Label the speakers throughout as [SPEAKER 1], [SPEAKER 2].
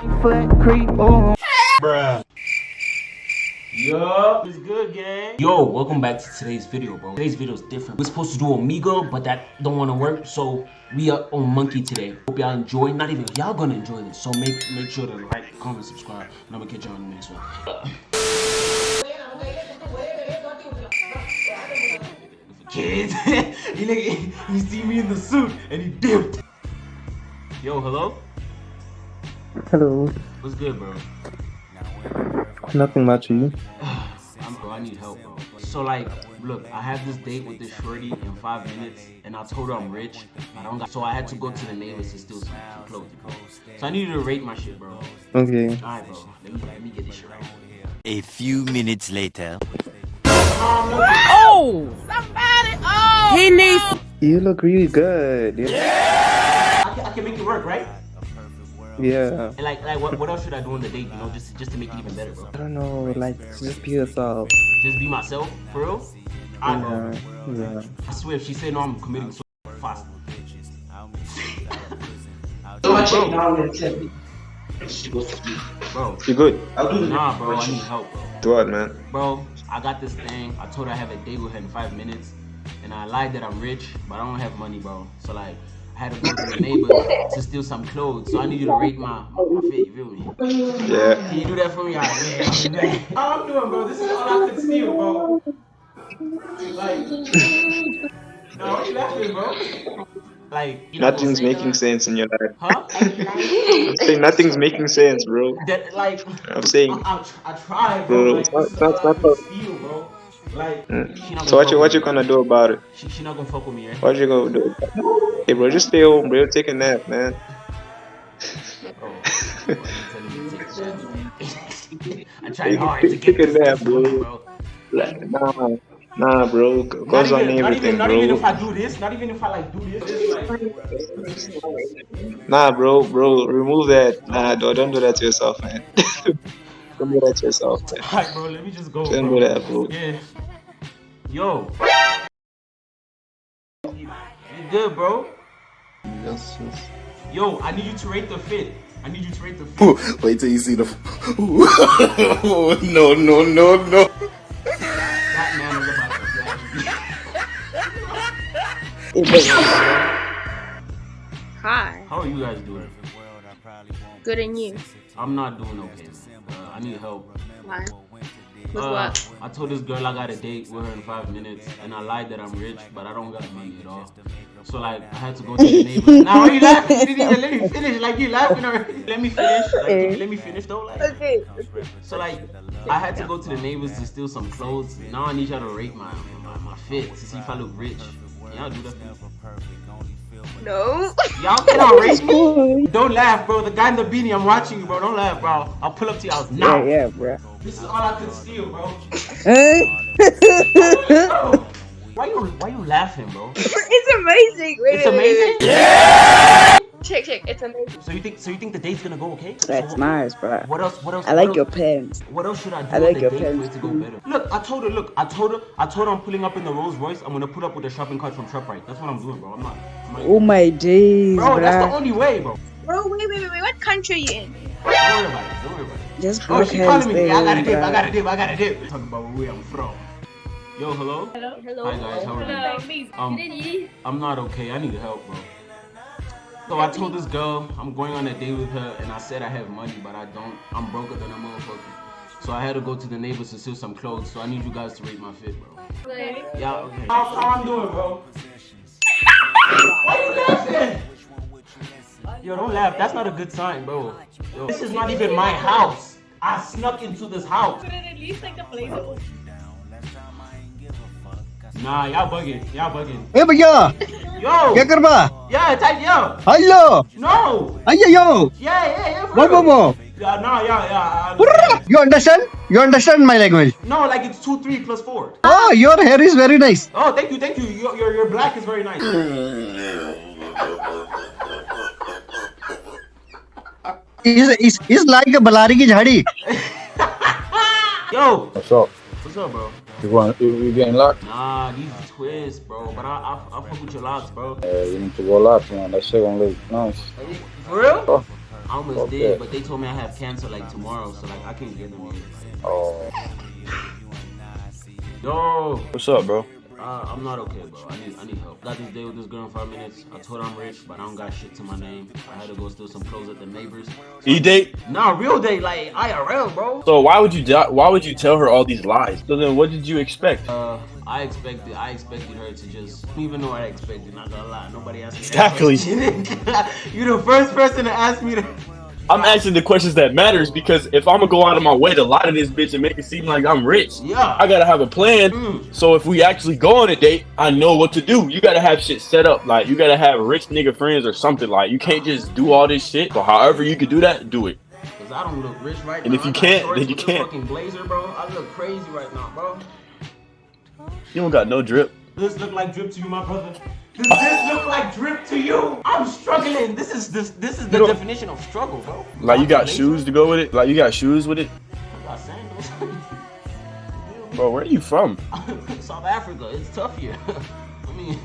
[SPEAKER 1] Flat creep on.
[SPEAKER 2] Bruh. Yo, it's good, gang. Yo, welcome back to today's video, bro. Today's video is different. We're supposed to do Amigo, but that don't want to work, so we are on Monkey today. Hope y'all enjoy. Not even y'all gonna enjoy this, so make sure to like, comment, subscribe, and I'm gonna catch y'all in the next one. Kids, he see me in the suit and he dipped. Yo, hello.
[SPEAKER 3] Hello.
[SPEAKER 2] What's good, bro?
[SPEAKER 3] Nothing much, you?
[SPEAKER 2] Bro, I need help, bro. So like, look, I have this date with this shorty in 5 minutes, and I told her I'm rich. So I had to go to the neighbors to steal some clothes, bro. So I need you to rate my shit, bro.
[SPEAKER 3] Okay.
[SPEAKER 2] Alright, bro. Let me get this shit right.
[SPEAKER 4] A few minutes later.
[SPEAKER 5] Oh! Somebody! Oh! He needs.
[SPEAKER 3] You look really good.
[SPEAKER 2] I can make it work, right?
[SPEAKER 3] Yeah.
[SPEAKER 2] And like what else should I do on the date? You know, just to make it even better, bro.
[SPEAKER 3] I don't know, like, just be yourself.
[SPEAKER 2] Just be myself, for real. Alright, bro.
[SPEAKER 3] Yeah.
[SPEAKER 2] I swear, if she said no, I'm committing suicide fast. Bro,
[SPEAKER 6] You good?
[SPEAKER 2] nah, bro, I need help, bro.
[SPEAKER 6] Do what, man?
[SPEAKER 2] Bro, I got this thing. I told her I have a date with her in 5 minutes, and I lied that I'm rich, but I don't have money, bro. So like, I had to go to the neighbors to steal some clothes. So I need you to rate my fit. You feel me?
[SPEAKER 6] Yeah.
[SPEAKER 2] Can you do that for me? Alright, man. How I'm doing, bro? This is all I could steal, bro. Like, no, what you laughing, bro? Like, you know,
[SPEAKER 6] Nothing's making sense in your life.
[SPEAKER 2] Huh?
[SPEAKER 6] I'm saying nothing's making sense, bro.
[SPEAKER 2] That like.
[SPEAKER 6] I'm saying.
[SPEAKER 2] I tried, bro. Like, this is all I could steal, bro. Like, she not
[SPEAKER 6] So
[SPEAKER 2] gonna
[SPEAKER 6] what you
[SPEAKER 2] fuck with
[SPEAKER 6] gonna
[SPEAKER 2] me.
[SPEAKER 6] do about it?
[SPEAKER 2] She not gonna fuck with me, right?
[SPEAKER 6] What you gonna do? Hey, bro, just stay home, bro. Take a nap, man.
[SPEAKER 2] Bro, I'm telling you to take a nap. I tried hard to
[SPEAKER 6] Take
[SPEAKER 2] get
[SPEAKER 6] a
[SPEAKER 2] this
[SPEAKER 6] nap,
[SPEAKER 2] stuff going,
[SPEAKER 6] bro. Nah, bro. Goes on everything,
[SPEAKER 2] not even if
[SPEAKER 6] bro.
[SPEAKER 2] I do this, not even if I like do this, just like.
[SPEAKER 6] Nah, bro. Remove that. Nah, don't do that to yourself, man. Don't do that to yourself, man.
[SPEAKER 2] Alright, bro, let me just go.
[SPEAKER 6] Don't
[SPEAKER 2] Bro.
[SPEAKER 6] do that, bro.
[SPEAKER 2] Yeah. Yo. You good, bro?
[SPEAKER 7] Yes.
[SPEAKER 2] Yo, I need you to rate the fit. I need you to rate the fit.
[SPEAKER 7] Wait till you see the. No.
[SPEAKER 2] That man is about to
[SPEAKER 5] Hi.
[SPEAKER 2] How are you guys doing?
[SPEAKER 5] Good and you.
[SPEAKER 2] I'm not doing okay. I need help.
[SPEAKER 5] Why? With what?
[SPEAKER 2] I told this girl I got a date with her in 5 minutes, and I lied that I'm rich, but I don't got money at all. So like, I had to go to the neighbors. Now, why you laughing? You didn't even let me finish. Like, you laughing already. Let me finish. Like, let me finish though. Like,
[SPEAKER 5] Okay.
[SPEAKER 2] so like, I had to go to the neighbors to steal some clothes. Now I need y'all to rate my fit to see if I look rich. Y'all do that for me?
[SPEAKER 5] No.
[SPEAKER 2] Y'all cannot rate me. Don't laugh, bro. The guy in the beanie, I'm watching you, bro. Don't laugh, bro. I'll pull up to your house now.
[SPEAKER 3] Yeah, bro.
[SPEAKER 2] This is all I could steal, bro. Why you laughing, bro?
[SPEAKER 5] It's amazing. Wait,
[SPEAKER 2] It's amazing.
[SPEAKER 5] Yeah. Check. It's amazing.
[SPEAKER 2] So you think the date's gonna go okay?
[SPEAKER 3] That's
[SPEAKER 2] So
[SPEAKER 3] nice, bro.
[SPEAKER 2] What else?
[SPEAKER 3] I like your pants.
[SPEAKER 2] What else should I do
[SPEAKER 3] I
[SPEAKER 2] on
[SPEAKER 3] like
[SPEAKER 2] the
[SPEAKER 3] your
[SPEAKER 2] date for it
[SPEAKER 3] pants
[SPEAKER 2] to go
[SPEAKER 3] too.
[SPEAKER 2] better? Look, I told her I'm pulling up in the Rolls Royce. I'm gonna put up with a shopping cart from ShopRite. That's what I'm doing, bro. I'm not
[SPEAKER 3] Oh my days,
[SPEAKER 2] bro, that's the
[SPEAKER 3] bro.
[SPEAKER 2] only way, bro.
[SPEAKER 5] Bro, wait. What country are you in?
[SPEAKER 2] Don't worry about it.
[SPEAKER 3] Just
[SPEAKER 2] Oh,
[SPEAKER 3] broke
[SPEAKER 2] she
[SPEAKER 3] hands
[SPEAKER 2] calling me.
[SPEAKER 3] there,
[SPEAKER 2] I gotta
[SPEAKER 3] bro.
[SPEAKER 2] dip. Talking about where I'm from. Yo, hello?
[SPEAKER 8] Hello.
[SPEAKER 2] Hi guys, how are you? I'm not okay. I need help, bro. So I told this girl I'm going on a date with her, and I said I have money, but I don't. I'm broker than a motherfucker. So I had to go to the neighbors to steal some clothes. So I need you guys to rate my fit, bro. Yeah, okay. How I'm doing, bro? Why you laughing? Yo, don't laugh. That's not a good sign, bro. Yo, this is not even my house. I snuck into this house.
[SPEAKER 8] Couldn't at least like the place that was.
[SPEAKER 2] Nah, y'all bugging.
[SPEAKER 9] ए भैया
[SPEAKER 2] Yo.
[SPEAKER 9] क्या करबा
[SPEAKER 2] Yeah, type yo.
[SPEAKER 9] Hello
[SPEAKER 2] No.
[SPEAKER 9] आइए यो
[SPEAKER 2] Yeah.
[SPEAKER 9] वो वो वो
[SPEAKER 2] Yeah, nah, yeah.
[SPEAKER 9] you understand my language
[SPEAKER 2] No, like it's 2, 3 plus 4.
[SPEAKER 9] oh your hair is very nice
[SPEAKER 2] Oh, thank you. Your black is very nice.
[SPEAKER 9] is like a balari ki jhadi
[SPEAKER 2] Yo.
[SPEAKER 7] What's up?
[SPEAKER 2] What's up, bro?
[SPEAKER 7] You getting locked?
[SPEAKER 2] Nah, these twists, bro. But I fuck with your locks, bro.
[SPEAKER 7] You need to go locked, man. That shit gonna look nice.
[SPEAKER 2] For real?
[SPEAKER 7] Oh.
[SPEAKER 2] I almost did, but they told me I have cancer like tomorrow, so like I can't get them yet.
[SPEAKER 7] Oh.
[SPEAKER 2] Yo,
[SPEAKER 7] What's up, bro?
[SPEAKER 2] I'm not okay, bro. I need help. Got this day with this girl in 5 minutes. I told her I'm rich, but I don't got shit to my name. I had to go steal some clothes at the neighbors.
[SPEAKER 7] E-date?
[SPEAKER 2] Nah, real date, like IRL, bro.
[SPEAKER 7] So why would you tell her all these lies? So then what did you expect?
[SPEAKER 2] I expected her to just, even though I expected, not gonna lie, nobody asked me
[SPEAKER 7] Exactly.
[SPEAKER 2] that question. You're the first person to ask me that.
[SPEAKER 7] I'm asking the questions that matters because if I'm gonna go out of my way to lie to this bitch and make it seem like I'm rich,
[SPEAKER 2] Yeah.
[SPEAKER 7] I gotta have a plan. So if we actually go on a date, I know what to do. You gotta have shit set up. Like you gotta have rich nigga friends or something. Like you can't just do all this shit. So however you can do that, do it.
[SPEAKER 2] Cause I don't look rich right now.
[SPEAKER 7] And if you
[SPEAKER 2] I got
[SPEAKER 7] can't,
[SPEAKER 2] shorts
[SPEAKER 7] then you
[SPEAKER 2] with a
[SPEAKER 7] can't.
[SPEAKER 2] Fucking blazer, bro. I look crazy right now, bro.
[SPEAKER 7] You don't got no drip.
[SPEAKER 2] Does this look like drip to you, my brother? Does this look like drip to you? I'm struggling. This is the definition of struggle, bro.
[SPEAKER 7] Like you got
[SPEAKER 2] Blazer?
[SPEAKER 7] shoes to go with it. Like you got shoes with it.
[SPEAKER 2] I got sandals.
[SPEAKER 7] Bro, where are you from?
[SPEAKER 2] South Africa. It's tough here. I mean,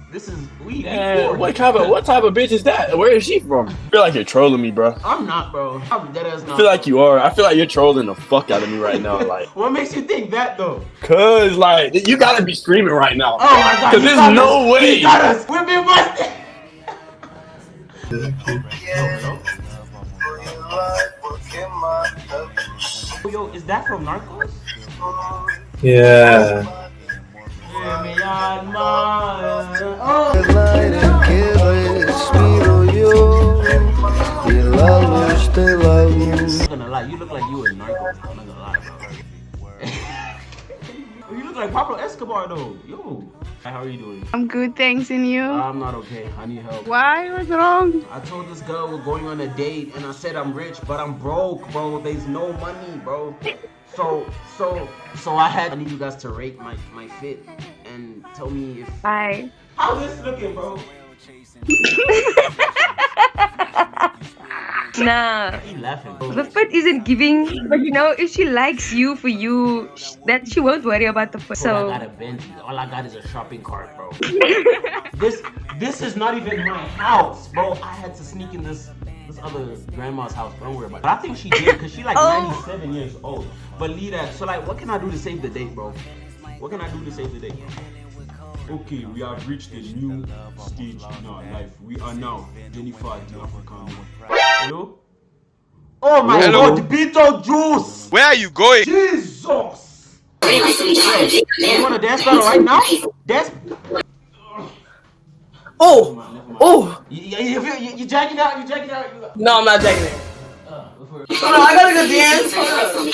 [SPEAKER 2] this is we.
[SPEAKER 7] Man, what type of bitch is that? Where is she from? I feel like you're trolling me, bro.
[SPEAKER 2] I'm not, bro. I'm dead ass not.
[SPEAKER 7] I feel like you are. I feel like you're trolling the fuck out of me right now. Like,
[SPEAKER 2] What makes you think that though?
[SPEAKER 7] cause like you gotta be screaming right now.
[SPEAKER 2] Oh my god.
[SPEAKER 7] Cause
[SPEAKER 2] he
[SPEAKER 7] there's
[SPEAKER 2] got
[SPEAKER 7] no
[SPEAKER 2] us.
[SPEAKER 7] way.
[SPEAKER 2] He got us. We've been busted. Yo, is that from Narcos?
[SPEAKER 1] Yeah.
[SPEAKER 2] I'm gonna lie, you look like you in Narcos. I'm not gonna lie, bro. You look like Pablo Escobar though. Yo. How are you doing?
[SPEAKER 5] I'm good, thanks, and you?
[SPEAKER 2] I'm not okay. I need help.
[SPEAKER 5] Why? What's wrong?
[SPEAKER 2] I told this girl we're going on a date and I said I'm rich, but I'm broke, bro. There's no money, bro. So I need you guys to rate my fit and tell me if
[SPEAKER 5] Bye.
[SPEAKER 2] how's this looking, bro?
[SPEAKER 5] Nah.
[SPEAKER 2] He laughing.
[SPEAKER 5] The fit isn't giving, but you know, if she likes you for you, that she won't worry about the fit.
[SPEAKER 2] Bro,
[SPEAKER 5] So
[SPEAKER 2] I got a Bentley. All I got is a shopping cart, bro. This is not even my house, bro. I had to sneak in this other grandma's house. Don't worry about it. But I think she did because she like 97 years old. But leave that. So like, what can I do to save the date, bro? What can I do to save the date? Okay, we have reached a new stage in our life. We are now Jennifer the African. Hello? Oh my god, Beetlejuice!
[SPEAKER 10] Where are you going?
[SPEAKER 2] Jesus! You wanna dance battle right now? Dance?
[SPEAKER 8] Oh!
[SPEAKER 2] You jacking out? You jacking out?
[SPEAKER 8] No, I'm not jacking it. Hold on, I gotta go dance. Hold on.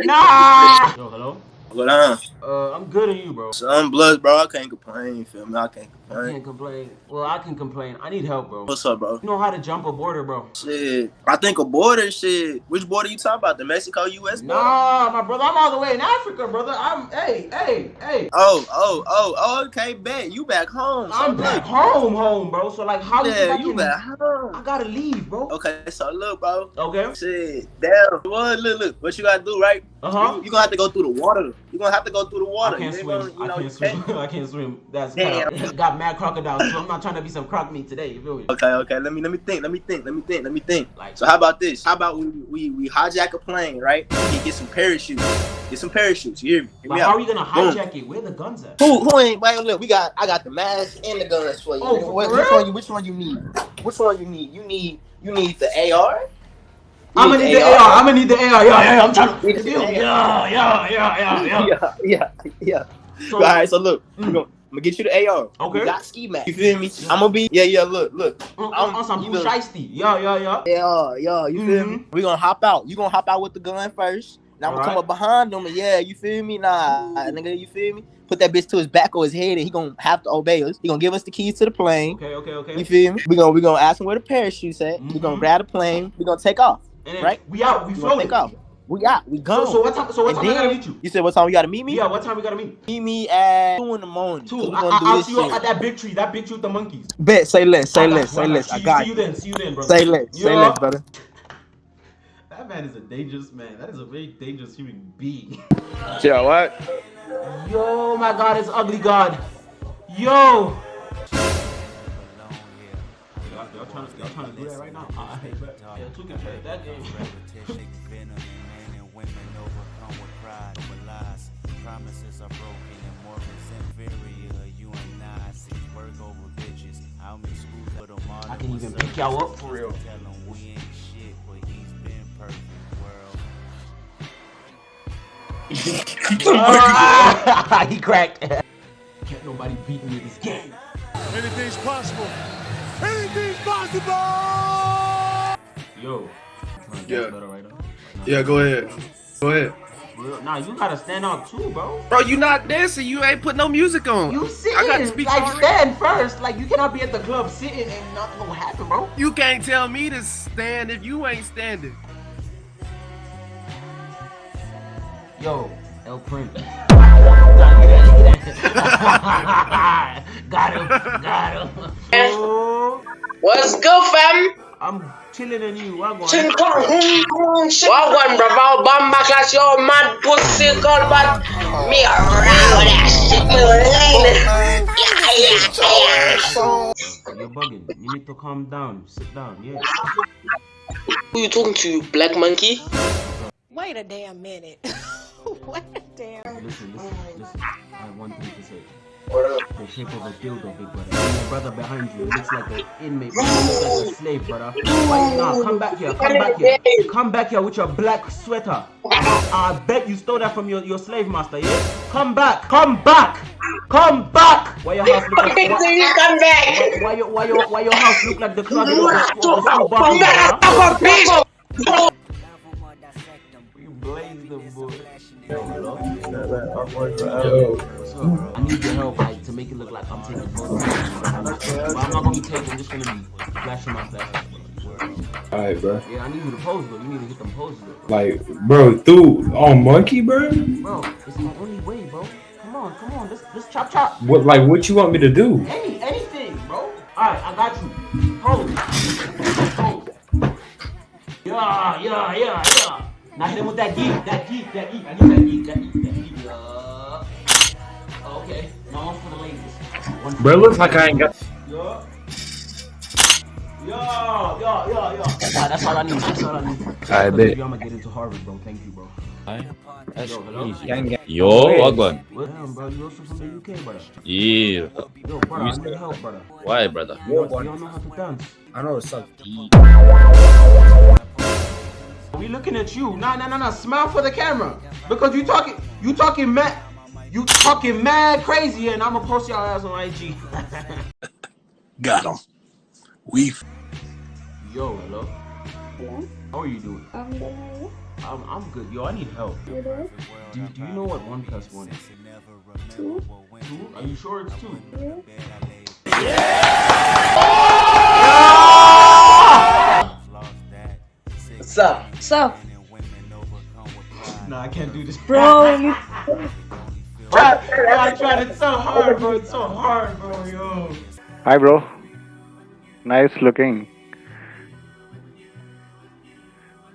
[SPEAKER 2] Nah! Yo, hello?
[SPEAKER 1] What on?
[SPEAKER 2] I'm good at you, bro.
[SPEAKER 1] Some bloods, bro. I can't complain. You feel me? I can't
[SPEAKER 2] I
[SPEAKER 1] complain.
[SPEAKER 2] can't complain. Well, I can complain. I need help, bro.
[SPEAKER 1] What's up, bro?
[SPEAKER 2] You know how to jump a border, bro?
[SPEAKER 1] Shit. I think a border shit. Which border you talking about? The Mexico-US border?
[SPEAKER 2] Nah, my brother. I'm all the way in Africa, brother. Hey.
[SPEAKER 1] Oh, okay, bet. You back home. So
[SPEAKER 2] I'm back home, bro. So, like, how
[SPEAKER 1] Yeah,
[SPEAKER 2] you
[SPEAKER 1] you back home.
[SPEAKER 2] I gotta leave, bro.
[SPEAKER 1] Okay, so look, bro.
[SPEAKER 2] Okay.
[SPEAKER 1] Shit. Damn. Well, look. What you gotta do, right?
[SPEAKER 2] Uh-huh.
[SPEAKER 1] You gonna have to go through the water. You gonna have to go through the water.
[SPEAKER 2] I can't
[SPEAKER 1] You
[SPEAKER 2] swim.
[SPEAKER 1] ain't gonna-
[SPEAKER 2] I can't
[SPEAKER 1] you
[SPEAKER 2] swim.
[SPEAKER 1] can't.
[SPEAKER 2] I can't swim. That's
[SPEAKER 1] Damn.
[SPEAKER 2] got mad crocodiles, so I'm not trying to be some croc meat today. You feel me?
[SPEAKER 1] Okay. Let me think.
[SPEAKER 2] Like,
[SPEAKER 1] So how about this? How about we hijack a plane, right? We get some parachutes. You hear me? Hear
[SPEAKER 2] but
[SPEAKER 1] me
[SPEAKER 2] how
[SPEAKER 1] out.
[SPEAKER 2] are you gonna hijack it? Where the guns at?
[SPEAKER 1] Who ain't? Wait, look, I got the mask and the guns for you.
[SPEAKER 2] Oh,
[SPEAKER 1] nigga.
[SPEAKER 2] for real?
[SPEAKER 1] Which one you need? You need the AR?
[SPEAKER 2] I'm gonna need the AR. I'm gonna need the AR. Yeah. I'm trying to.
[SPEAKER 1] You need the AR. Yeah.
[SPEAKER 2] So,
[SPEAKER 1] All right, so look, I'm gonna get you the AR.
[SPEAKER 2] Okay.
[SPEAKER 1] We got ski mask. You feel me? I'm gonna be. Yeah. Look.
[SPEAKER 2] on some
[SPEAKER 1] you
[SPEAKER 2] blue
[SPEAKER 1] know-
[SPEAKER 2] shiesty. Yeah.
[SPEAKER 1] Yeah, you feel me? We gonna hop out. You gonna hop out with the gun first. And I'm gonna come
[SPEAKER 2] Alright.
[SPEAKER 1] up behind him and yeah, you feel me? Nah, nigga, you feel me? Put that bitch to his back or his head and he gonna have to obey us. He gonna give us the keys to the plane.
[SPEAKER 2] Okay.
[SPEAKER 1] You feel me? We gonna ask him where the parachute's at. We gonna
[SPEAKER 2] Mhm.
[SPEAKER 1] grab the plane. We gonna take off.
[SPEAKER 2] And then
[SPEAKER 1] Right?
[SPEAKER 2] we out. We
[SPEAKER 1] We gonna
[SPEAKER 2] floating.
[SPEAKER 1] take off. We out. We gone.
[SPEAKER 2] So what time? So what
[SPEAKER 1] And
[SPEAKER 2] time I gotta
[SPEAKER 1] then-
[SPEAKER 2] meet you?
[SPEAKER 1] You said what time we gotta meet me?
[SPEAKER 2] Yeah. What time we gotta meet?
[SPEAKER 1] Meet me at 2 in the morning.
[SPEAKER 2] 2.
[SPEAKER 1] We gonna do
[SPEAKER 2] I'll
[SPEAKER 1] this
[SPEAKER 2] see you
[SPEAKER 1] shit.
[SPEAKER 2] at that big tree. That big tree with the monkeys.
[SPEAKER 1] Bet. Say less.
[SPEAKER 2] I
[SPEAKER 1] I
[SPEAKER 2] See you
[SPEAKER 1] got
[SPEAKER 2] then. See you then, brother.
[SPEAKER 1] Say less. Say
[SPEAKER 2] Yeah.
[SPEAKER 1] less, brother.
[SPEAKER 2] That man is a dangerous man. That is a very dangerous human being.
[SPEAKER 1] Yeah, what?
[SPEAKER 2] Yo, my God, it's ugly God. Yo. Y'all trying to do that right now? Yeah, two can play that game.
[SPEAKER 10] Promises are broken and more inferior. You and I see work over bitches. How many schools for the modern?
[SPEAKER 2] I can even pick y'all up for real.
[SPEAKER 10] Tell him we ain't shit, but he's been perfect. World.
[SPEAKER 2] He cracked. Can't nobody beat me in this game.
[SPEAKER 11] Anything's possible. Anything's possible.
[SPEAKER 2] Yo.
[SPEAKER 11] Yeah.
[SPEAKER 2] Right now.
[SPEAKER 11] Yeah, go ahead. Go ahead.
[SPEAKER 2] Nah, you gotta stand out too, bro.
[SPEAKER 11] Bro, you not dancing. You ain't put no music on.
[SPEAKER 2] You sitting.
[SPEAKER 11] I got to speak
[SPEAKER 2] like stand first. Like you cannot be at the club sitting and nothing gonna happen, bro.
[SPEAKER 11] You can't tell me to stand if you ain't standing.
[SPEAKER 2] Yo, El Prim. Got him. Oh.
[SPEAKER 8] What's good, fam?
[SPEAKER 2] I'm chilling in you. What
[SPEAKER 8] one, brother? Bomba class, your mad pussy, girl, but me around that shit,
[SPEAKER 2] You're bugging. You need to calm down. Sit down, yeah.
[SPEAKER 8] Who you talking to, black monkey?
[SPEAKER 12] Wait a damn minute. Wait a damn.
[SPEAKER 2] Listen. I have one thing to say. The shape of a dildo, big brother. And your brother behind you looks like an inmate. Looks like a slave, brother. Wait, nah, come back here. Come back here with your black sweater. I bet you stole that from your slave master, yeah? Come back. Why your house look like why your house look like the club of the school bathroom, brother? You blaze them, boy. I need your help, like, to make it look like I'm taking photos. But I'm not gonna be taking, I'm just gonna be flashing my flash.
[SPEAKER 13] Alright, bro.
[SPEAKER 2] Yeah, I need you to pose, though. You need to get them poses, though.
[SPEAKER 13] Like, bro, on Monkey, bro?
[SPEAKER 2] Bro, it's the only way, bro. Come on. Let's chop.
[SPEAKER 13] What you want me to do?
[SPEAKER 2] Anything, bro. Alright, I got you. Pose. Yeah. Now hit him with that geek. I need that geek. Okay, now one for the ladies.
[SPEAKER 13] Bro, it looks like I ain't got.
[SPEAKER 2] Yo. That's all I need.
[SPEAKER 13] I bet.
[SPEAKER 2] I'm gonna get into Harvard, bro. Thank you, bro.
[SPEAKER 7] That's
[SPEAKER 2] easy.
[SPEAKER 7] Yo, Wagwan.
[SPEAKER 2] Damn, bro, you also from the UK, brother.
[SPEAKER 7] Yeah.
[SPEAKER 2] Yo, brother, I need help, brother.
[SPEAKER 7] Why, brother?
[SPEAKER 2] You don't know how to dance.
[SPEAKER 13] I know it's so deep.
[SPEAKER 2] We looking at you. Nah. Smile for the camera. Because you talking mad crazy, and I'ma post y'all ass on IG.
[SPEAKER 11] Got him.
[SPEAKER 2] Yo, hello.
[SPEAKER 12] Yeah.
[SPEAKER 2] How are you doing?
[SPEAKER 12] I'm good.
[SPEAKER 2] I'm good. Yo, I need help.
[SPEAKER 12] You do?
[SPEAKER 2] Do you know what 1 + 1 is?
[SPEAKER 12] 2.
[SPEAKER 2] 2? Are you sure it's 2?
[SPEAKER 12] Yeah.
[SPEAKER 8] What's up?
[SPEAKER 12] So,
[SPEAKER 2] Nah, I can't do this.
[SPEAKER 12] bro, you.
[SPEAKER 2] I tried. It's so hard, bro. Yo.
[SPEAKER 14] Hi, bro. Nice looking.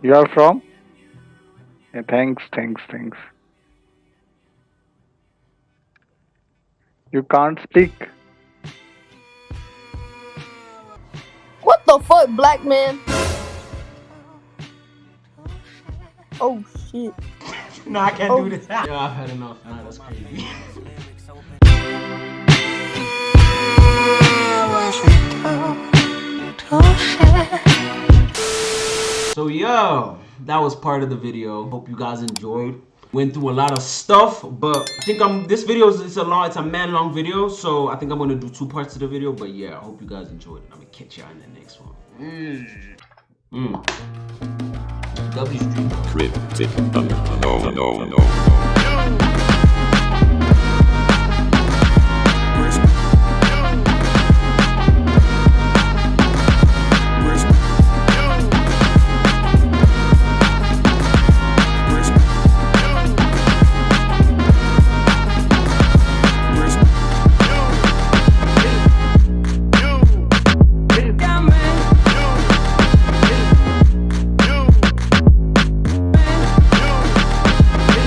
[SPEAKER 14] You are from? Yeah, thanks. You can't speak.
[SPEAKER 15] What the fuck, black man? Oh shit.
[SPEAKER 2] No, I can't do this. Yeah, I've had enough. Nah, that's crazy. So yo, that was part of the video. Hope you guys enjoyed. Went through a lot of stuff, but I think this video is it's a man long video, so I think I'm gonna do 2 parts to the video. But yeah, I hope you guys enjoyed it. I'm gonna catch y'all in the next one. W Street.
[SPEAKER 16] No.